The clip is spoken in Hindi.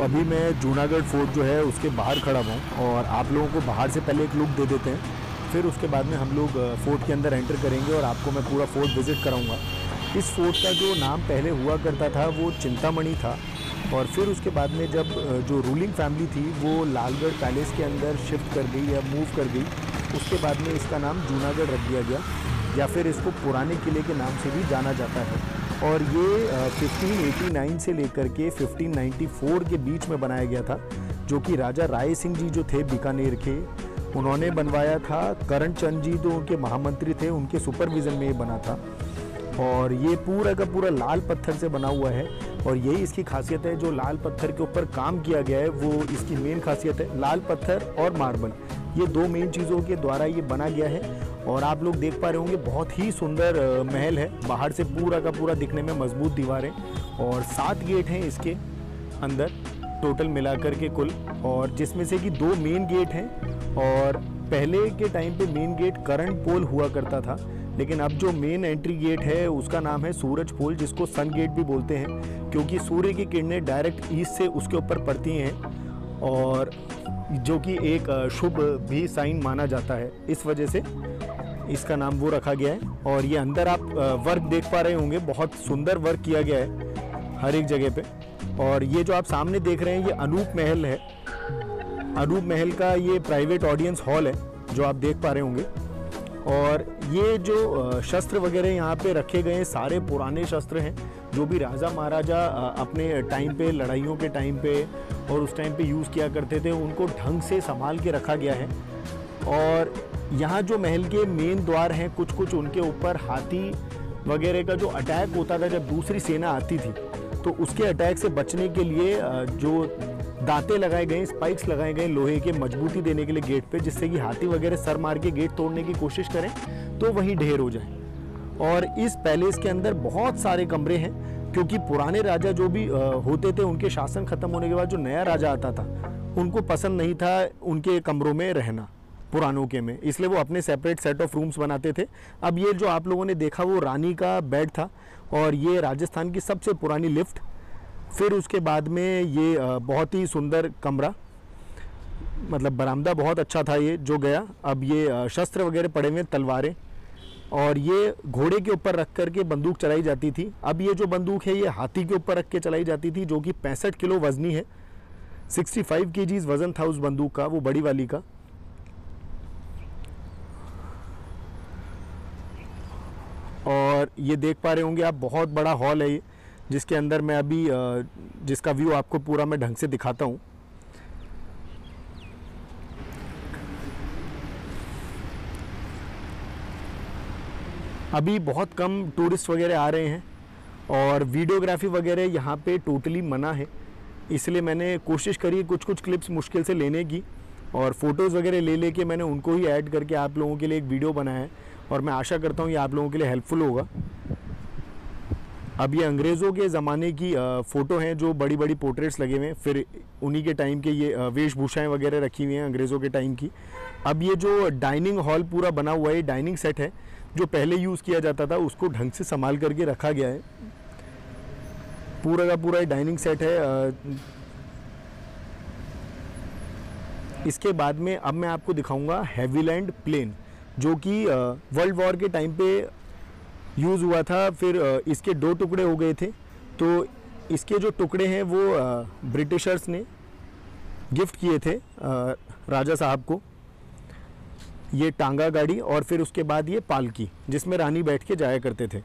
अभी मैं जूनागढ़ फोर्ट जो है उसके बाहर खड़ा हूँ और आप लोगों को बाहर से पहले एक लुक दे देते हैं, फिर उसके बाद में हम लोग फोर्ट के अंदर एंटर करेंगे और आपको मैं पूरा फोर्ट विज़िट कराऊंगा। इस फोर्ट का जो नाम पहले हुआ करता था वो चिंतामणि था और फिर उसके बाद में जब जो रूलिंग फैमिली थी वो लालगढ़ पैलेस के अंदर शिफ्ट कर गई या मूव कर गई, उसके बाद में इसका नाम जूनागढ़ रख दिया गया या फिर इसको पुराने किले के नाम से भी जाना जाता है। और ये 1589 से लेकर के 1594 के बीच में बनाया गया था, जो कि राजा राय सिंह जी जो थे बीकानेर के, उन्होंने बनवाया था। करण चंद जी जो उनके महामंत्री थे, उनके सुपरविज़न में ये बना था और ये पूरा का पूरा लाल पत्थर से बना हुआ है। और यही इसकी खासियत है, जो लाल पत्थर के ऊपर काम किया गया है वो इसकी मेन खासियत है। लाल पत्थर और मार्बल, ये दो मेन चीज़ों के द्वारा ये बना गया है। और आप लोग देख पा रहे होंगे बहुत ही सुंदर महल है, बाहर से पूरा का पूरा दिखने में मजबूत दीवारें और 7 गेट हैं इसके अंदर टोटल मिलाकर के कुल, और जिसमें से कि 2 मेन गेट हैं। और पहले के टाइम पे मेन गेट करंट पोल हुआ करता था, लेकिन अब जो मेन एंट्री गेट है उसका नाम है सूरज पोल, जिसको सन गेट भी बोलते हैं, क्योंकि सूर्य की किरणें डायरेक्ट ईस्ट से उसके ऊपर पड़ती हैं और जो कि एक शुभ भी साइन माना जाता है, इस वजह से इसका नाम वो रखा गया है। और ये अंदर आप वर्क देख पा रहे होंगे, बहुत सुंदर वर्क किया गया है हर एक जगह पे। और ये जो आप सामने देख रहे हैं ये अनूप महल है, अनूप महल का ये प्राइवेट ऑडियंस हॉल है जो आप देख पा रहे होंगे। और ये जो शस्त्र वगैरह यहाँ पे रखे गए हैं सारे पुराने शस्त्र हैं, जो भी राजा महाराजा अपने टाइम पे, लड़ाइयों के टाइम पे और उस टाइम पे यूज़ किया करते थे, उनको ढंग से संभाल के रखा गया है। और यहाँ जो महल के मेन द्वार हैं, कुछ कुछ उनके ऊपर हाथी वगैरह का जो अटैक होता था जब दूसरी सेना आती थी, तो उसके अटैक से बचने के लिए जो दांते लगाए गए, स्पाइक्स लगाए गए लोहे के, मजबूती देने के लिए गेट पे, जिससे कि हाथी वगैरह सर मार के गेट तोड़ने की कोशिश करें तो वहीं ढेर हो जाए। और इस पैलेस के अंदर बहुत सारे कमरे हैं, क्योंकि पुराने राजा जो भी होते थे, उनके शासन खत्म होने के बाद जो नया राजा आता था उनको पसंद नहीं था उनके कमरों में रहना पुरानों के में, इसलिए वो अपने सेपरेट सेट ऑफ रूम्स बनाते थे। अब ये जो आप लोगों ने देखा वो रानी का बेड था और ये राजस्थान की सबसे पुरानी लिफ्ट। फिर उसके बाद में ये बहुत ही सुंदर कमरा, मतलब बरामदा बहुत अच्छा था ये जो गया। अब ये शस्त्र वगैरह पड़े हुए, तलवारें, और ये घोड़े के ऊपर रख कर के बंदूक चलाई जाती थी। अब ये जो बंदूक है ये हाथी के ऊपर रख के चलाई जाती थी, जो कि 65 किलो वजनी है, 65 kg वजन था उस बंदूक का, वो बड़ी वाली का। और ये देख पा रहे होंगे आप, बहुत बड़ा हॉल है ये, जिसके अंदर मैं अभी जिसका व्यू आपको पूरा मैं ढंग से दिखाता हूँ। अभी बहुत कम टूरिस्ट वगैरह आ रहे हैं और वीडियोग्राफी वगैरह यहाँ पे टोटली मना है, इसलिए मैंने कोशिश करी कुछ कुछ क्लिप्स मुश्किल से लेने की और फ़ोटोज़ वगैरह ले लेके मैंने उनको ही ऐड करके आप लोगों के लिए एक वीडियो बनाया है और मैं आशा करता हूँ ये आप लोगों के लिए हेल्पफुल होगा। अब ये अंग्रेज़ों के ज़माने की फ़ोटो हैं, जो बड़ी बड़ी पोर्ट्रेट्स लगे हुए हैं, फिर उन्हीं के टाइम के ये वेशभूषाएँ वगैरह रखी हुई हैं अंग्रेज़ों के टाइम की। अब ये जो डाइनिंग हॉल पूरा बना हुआ है, डाइनिंग सेट है जो पहले यूज़ किया जाता था, उसको ढंग से संभाल करके रखा गया है। पूरा का पूरा डाइनिंग सेट है। इसके बाद में अब मैं आपको दिखाऊंगा हैवीलैंड प्लेन, जो कि वर्ल्ड वॉर के टाइम पे यूज़ हुआ था। फिर इसके 2 टुकड़े हो गए थे, तो इसके जो टुकड़े हैं वो ब्रिटिशर्स ने गिफ्ट किए थे राजा साहब को। ये टांगा गाड़ी और फिर उसके बाद ये पालकी, जिसमें रानी बैठ के जाया करते थे।